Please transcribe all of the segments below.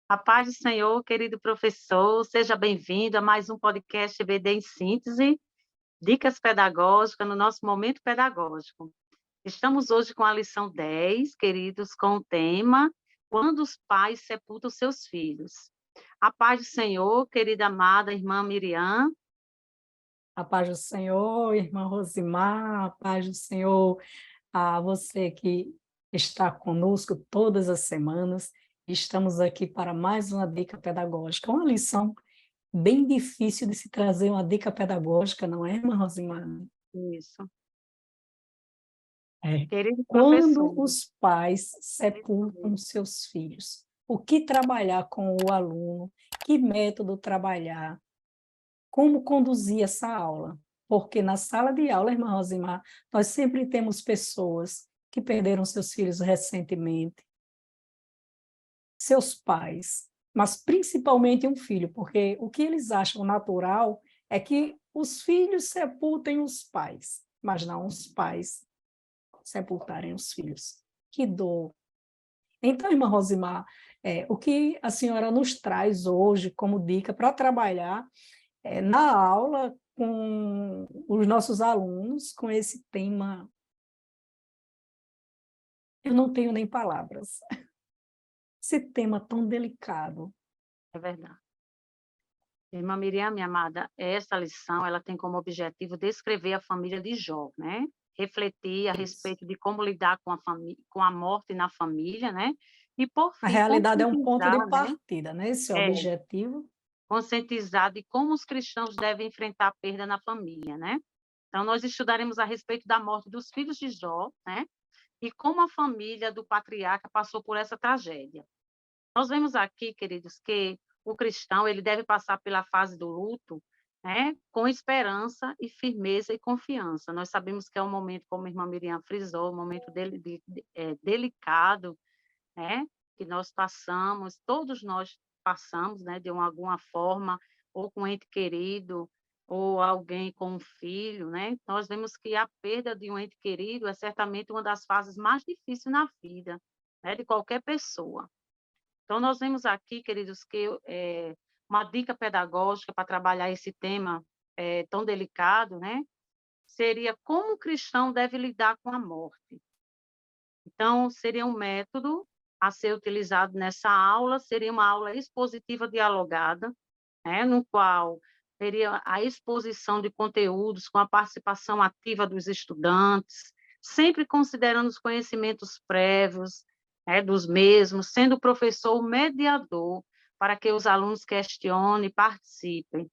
A paz do Senhor, querido professor, seja bem-vindo a mais um podcast EBD em Síntese, Dicas Pedagógicas no nosso Momento Pedagógico. Estamos hoje com a lição 10, queridos, com o tema Quando os pais sepultam seus filhos. A paz do Senhor, querida amada irmã Miriam. A paz do Senhor, irmã Rosimar, a paz do Senhor a você que está conosco todas as semanas. Estamos aqui para mais uma dica pedagógica, uma lição bem difícil de se trazer uma dica pedagógica, não é, irmã Rosimar? Isso. É. Querido Quando professor, os pais isso sepultam mesmo. seus filhos, o que trabalhar com o aluno, que método trabalhar, como conduzir essa aula? Porque na sala de aula, irmã Rosimar, nós sempre temos pessoas que perderam seus filhos recentemente, seus pais, mas principalmente um filho, porque o que eles acham natural é que os filhos sepultem os pais, mas não os pais sepultarem os filhos. Que dor! Então, irmã Rosimar, o que a senhora nos traz hoje como dica para trabalhar na aula com os nossos alunos com esse tema? Eu não tenho nem palavras. Esse tema tão delicado. É verdade. Irmã Miriam, minha amada, essa lição ela tem como objetivo descrever a família de Jó, né? Refletir a Isso. respeito de como lidar com com a morte na família, né? E, por A fim, realidade é um ponto de conscientizar, né? partida, né? Esse é o É, objetivo. conscientizar de como os cristãos devem enfrentar a perda na família, né? Então, nós estudaremos a respeito da morte dos filhos de Jó, né? E como a família do patriarca passou por essa tragédia. Nós vemos aqui, queridos, que o cristão ele deve passar pela fase do luto, né, com esperança e firmeza e confiança. Nós sabemos que é um momento, como a irmã Miriam frisou, um momento delicado, né, que nós passamos, todos nós passamos, né, de alguma forma, ou com um ente querido, ou alguém com um filho, né? Nós vemos que a perda de um ente querido é certamente uma das fases mais difíceis na vida, né, de qualquer pessoa. Então, nós vemos aqui, queridos, que uma dica pedagógica para trabalhar esse tema tão delicado, né? Seria como o cristão deve lidar com a morte. Então, seria um método a ser utilizado nessa aula, seria uma aula expositiva dialogada, né? No qual teria a exposição de conteúdos com a participação ativa dos estudantes, sempre considerando os conhecimentos prévios, né, dos mesmos, sendo o professor o mediador para que os alunos questionem e participem.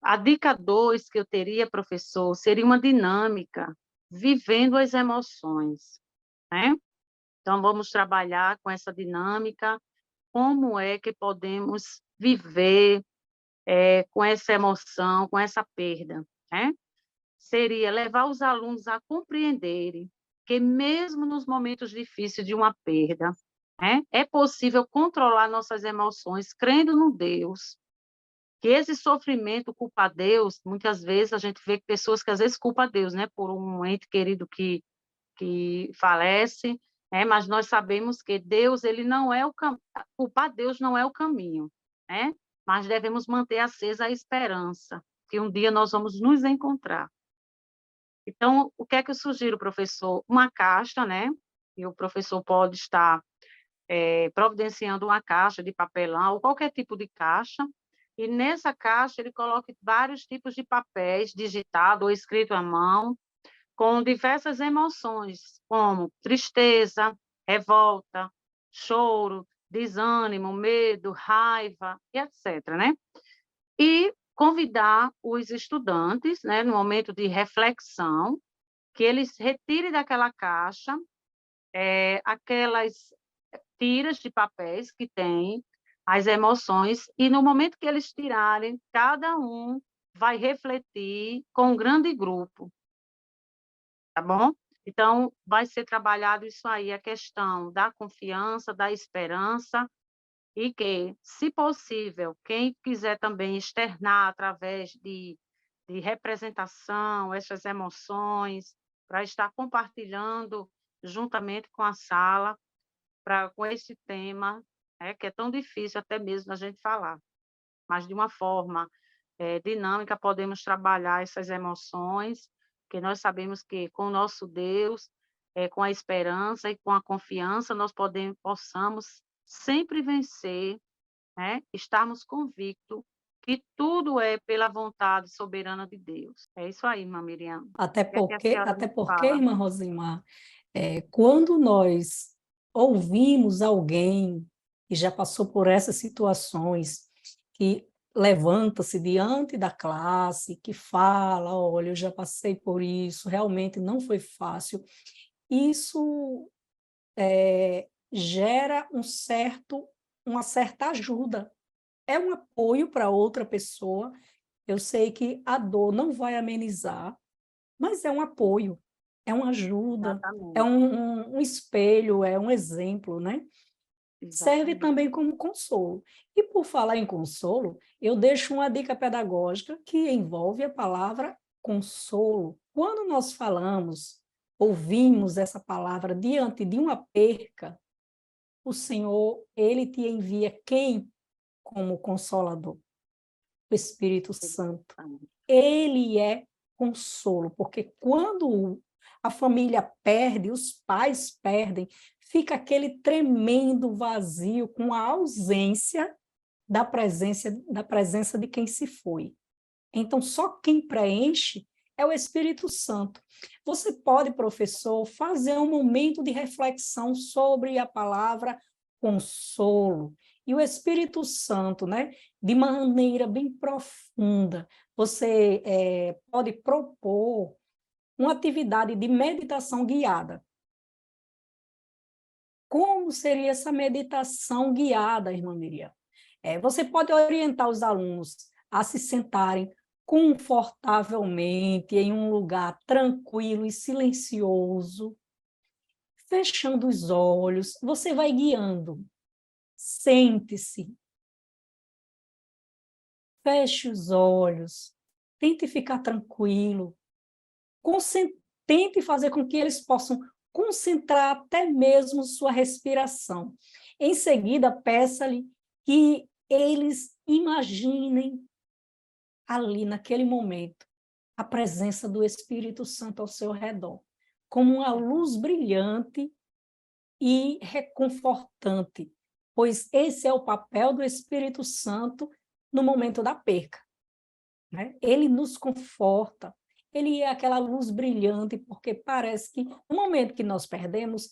A dica 2 que eu teria, professor, seria uma dinâmica, vivendo as emoções, né? Então, vamos trabalhar com essa dinâmica, como é que podemos viver com essa emoção, com essa perda, né? Seria levar os alunos a compreenderem que mesmo nos momentos difíceis de uma perda, né, é possível controlar nossas emoções, crendo no Deus, que esse sofrimento culpa a Deus, muitas vezes a gente vê pessoas que às vezes culpam a Deus, né, por um ente querido que falece, né, mas nós sabemos que Deus, ele não é culpar Deus não é o caminho, né, mas devemos manter acesa a esperança, que um dia nós vamos nos encontrar. Então, o que é que eu sugiro, professor? Uma caixa, né? E o professor pode estar providenciando uma caixa de papelão, ou qualquer tipo de caixa, e nessa caixa ele coloque vários tipos de papéis, digitado ou escrito à mão, com diversas emoções, como tristeza, revolta, choro, desânimo, medo, raiva, e etc., né? E convidar os estudantes, né, no momento de reflexão, que eles retirem daquela caixa aquelas tiras de papéis que têm as emoções, e no momento que eles tirarem, cada um vai refletir com um grande grupo, tá bom? Então, vai ser trabalhado isso aí, a questão da confiança, da esperança, e que, se possível, quem quiser também externar através de representação, essas emoções, para estar compartilhando juntamente com a sala, com esse tema, né, que é tão difícil até mesmo a gente falar, mas de uma forma dinâmica podemos trabalhar essas emoções, que nós sabemos que com o nosso Deus, com a esperança e com a confiança, nós possamos sempre vencer, né, estarmos convictos que tudo é pela vontade soberana de Deus. É isso aí, irmã Miriam. O que é que a senhora Até nos porque, fala? irmã Rosimar, quando nós ouvimos alguém que já passou por essas situações, que levanta-se diante da classe, que fala, olha, eu já passei por isso, realmente não foi fácil, isso gera uma certa ajuda, é um apoio para outra pessoa. Eu sei que a dor não vai amenizar, mas é um apoio, é uma ajuda, é Exatamente, um espelho, é um exemplo, né? Serve exatamente. também como consolo. E por falar em consolo, eu deixo uma dica pedagógica que envolve a palavra consolo. Quando nós falamos, ouvimos essa palavra diante de uma perca, o Senhor, ele te envia quem como consolador? O Espírito Santo. Ele é consolo, porque quando a família perde, os pais perdem, fica aquele tremendo vazio com a ausência da presença de quem se foi. Então, só quem preenche é o Espírito Santo. Você pode, professor, fazer um momento de reflexão sobre a palavra consolo. E o Espírito Santo, né, de maneira bem profunda, você pode propor uma atividade de meditação guiada. Como seria essa meditação guiada, irmã Miriam? Você pode orientar os alunos a se sentarem confortavelmente em um lugar tranquilo e silencioso, fechando os olhos, você vai guiando. Sente-se, feche os olhos, tente ficar tranquilo, tente fazer com que eles possam concentrar até mesmo sua respiração. Em seguida, peça-lhe que eles imaginem ali, naquele momento, a presença do Espírito Santo ao seu redor, como uma luz brilhante e reconfortante, pois esse é o papel do Espírito Santo no momento da perca, né? Ele nos conforta, ele é aquela luz brilhante, porque parece que no momento que nós perdemos,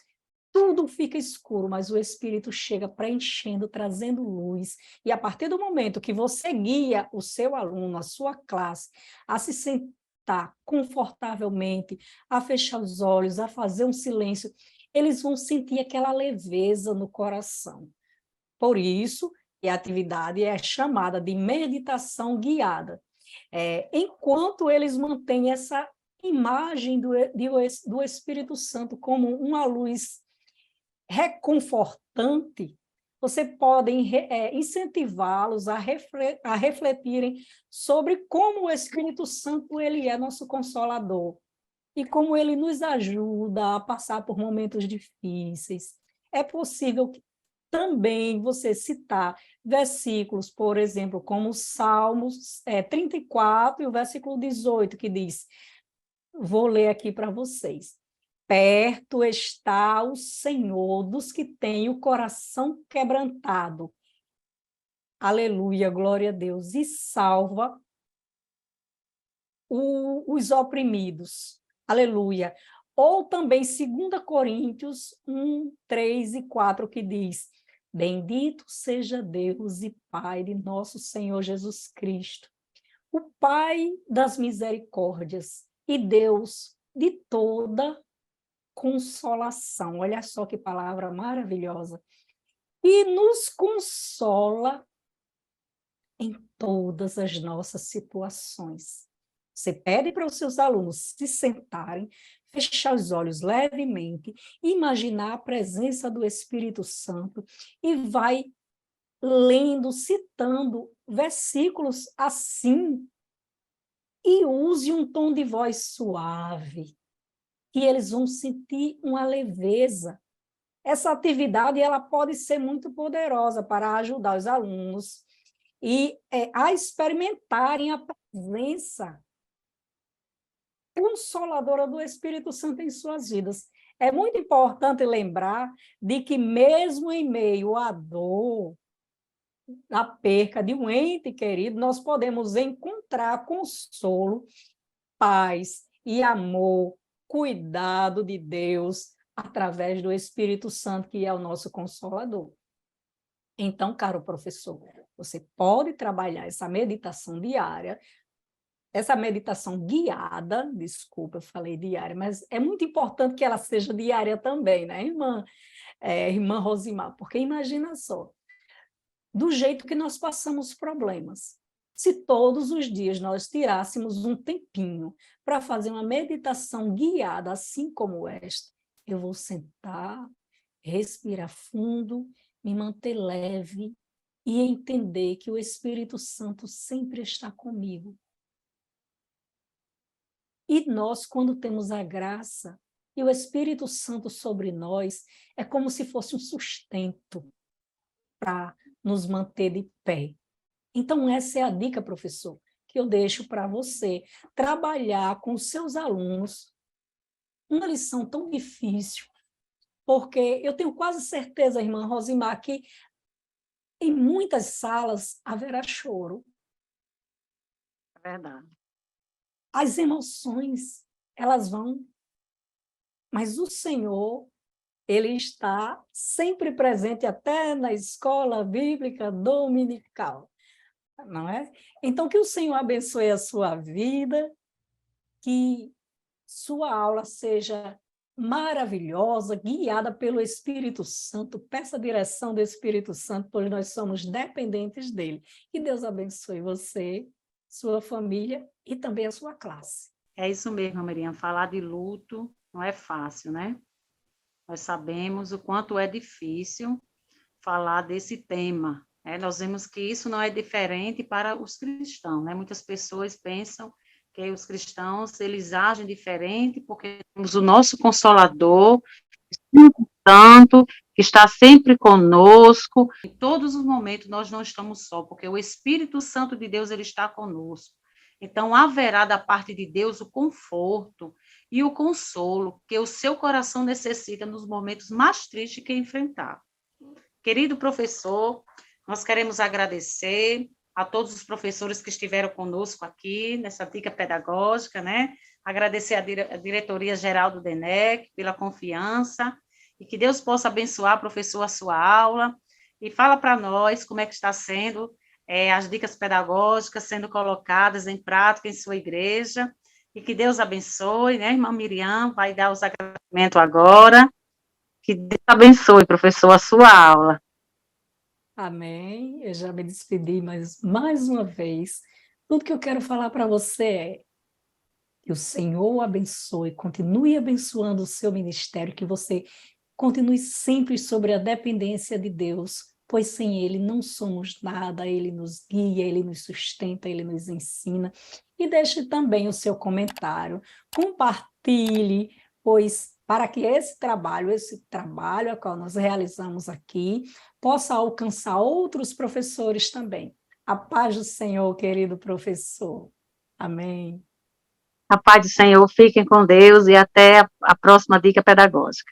tudo fica escuro, mas o Espírito chega preenchendo, trazendo luz. E a partir do momento que você guia o seu aluno, a sua classe, a se sentar confortavelmente, a fechar os olhos, a fazer um silêncio, eles vão sentir aquela leveza no coração. Por isso, a atividade é chamada de meditação guiada. Enquanto eles mantêm essa imagem do Espírito Santo como uma luz reconfortante, você pode incentivá-los a refletirem sobre como o Espírito Santo ele é nosso consolador e como ele nos ajuda a passar por momentos difíceis. É possível também você citar versículos, por exemplo, como Salmos 34 e o versículo 18, que diz, vou ler aqui para vocês. Perto está o Senhor dos que têm o coração quebrantado. Aleluia, glória a Deus. E salva os oprimidos. Aleluia. Ou também 2 Coríntios 1, 3 e 4, que diz, bendito seja Deus e Pai de nosso Senhor Jesus Cristo, o Pai das misericórdias e Deus de toda consolação. Olha só que palavra maravilhosa. E nos consola em todas as nossas situações. Você pede para os seus alunos se sentarem, fechar os olhos levemente, imaginar a presença do Espírito Santo e vai lendo, citando versículos assim, e use um tom de voz suave, que eles vão sentir uma leveza. essa atividade ela pode ser muito poderosa para ajudar os alunos a experimentarem a presença consoladora do Espírito Santo em suas vidas. É muito importante lembrar de que mesmo em meio à dor, à perca de um ente querido, nós podemos encontrar consolo, paz e amor, cuidado de Deus através do Espírito Santo, que é o nosso consolador. Então, caro professor, você pode trabalhar essa meditação diária, essa meditação guiada, desculpa, eu falei diária, mas é muito importante que ela seja diária também, né, irmã Rosimar? Porque imagina só, do jeito que nós passamos problemas. Se todos os dias nós tirássemos um tempinho para fazer uma meditação guiada, assim como esta, eu vou sentar, respirar fundo, me manter leve e entender que o Espírito Santo sempre está comigo. E nós, quando temos a graça e o Espírito Santo sobre nós, é como se fosse um sustento para nos manter de pé. Então, essa é a dica, professor, que eu deixo para você trabalhar com os seus alunos uma lição tão difícil, porque eu tenho quase certeza, irmã Rosimar, que em muitas salas haverá choro. É verdade. As emoções, elas vão, mas o Senhor, ele está sempre presente até na escola bíblica dominical, não é? Então, que o Senhor abençoe a sua vida, que sua aula seja maravilhosa, guiada pelo Espírito Santo, peça a direção do Espírito Santo, pois nós somos dependentes dele. Que Deus abençoe você, sua família e também a sua classe. É isso mesmo, Miriam. Falar de luto não é fácil, né? Nós sabemos o quanto é difícil falar desse tema. Né? Nós vemos que isso não é diferente para os cristãos. Né? Muitas pessoas pensam que os cristãos eles agem diferente porque temos o nosso Consolador, Espírito Santo, que está sempre conosco. Em todos os momentos nós não estamos só, porque o Espírito Santo de Deus ele está conosco. Então haverá da parte de Deus o conforto e o consolo que o seu coração necessita nos momentos mais tristes que enfrentar. Querido professor, nós queremos agradecer a todos os professores que estiveram conosco aqui nessa dica pedagógica, né? Agradecer a diretoria geral do DENEC pela confiança e que Deus possa abençoar, professor, a sua aula e fala para nós como é que está sendo as dicas pedagógicas sendo colocadas em prática em sua igreja e que Deus abençoe, né? Irmã Miriam vai dar os agradecimentos agora. Que Deus abençoe, professor, a sua aula. Amém. Eu já me despedi, mas mais uma vez, tudo que eu quero falar para você é que o Senhor abençoe, continue abençoando o seu ministério, que você continue sempre sobre a dependência de Deus, pois sem Ele não somos nada, Ele nos guia, Ele nos sustenta, Ele nos ensina. E deixe também o seu comentário, compartilhe, pois para que esse trabalho a qual nós realizamos aqui, possa alcançar outros professores também. A paz do Senhor, querido professor. Amém. A paz do Senhor, fiquem com Deus e até a próxima dica pedagógica.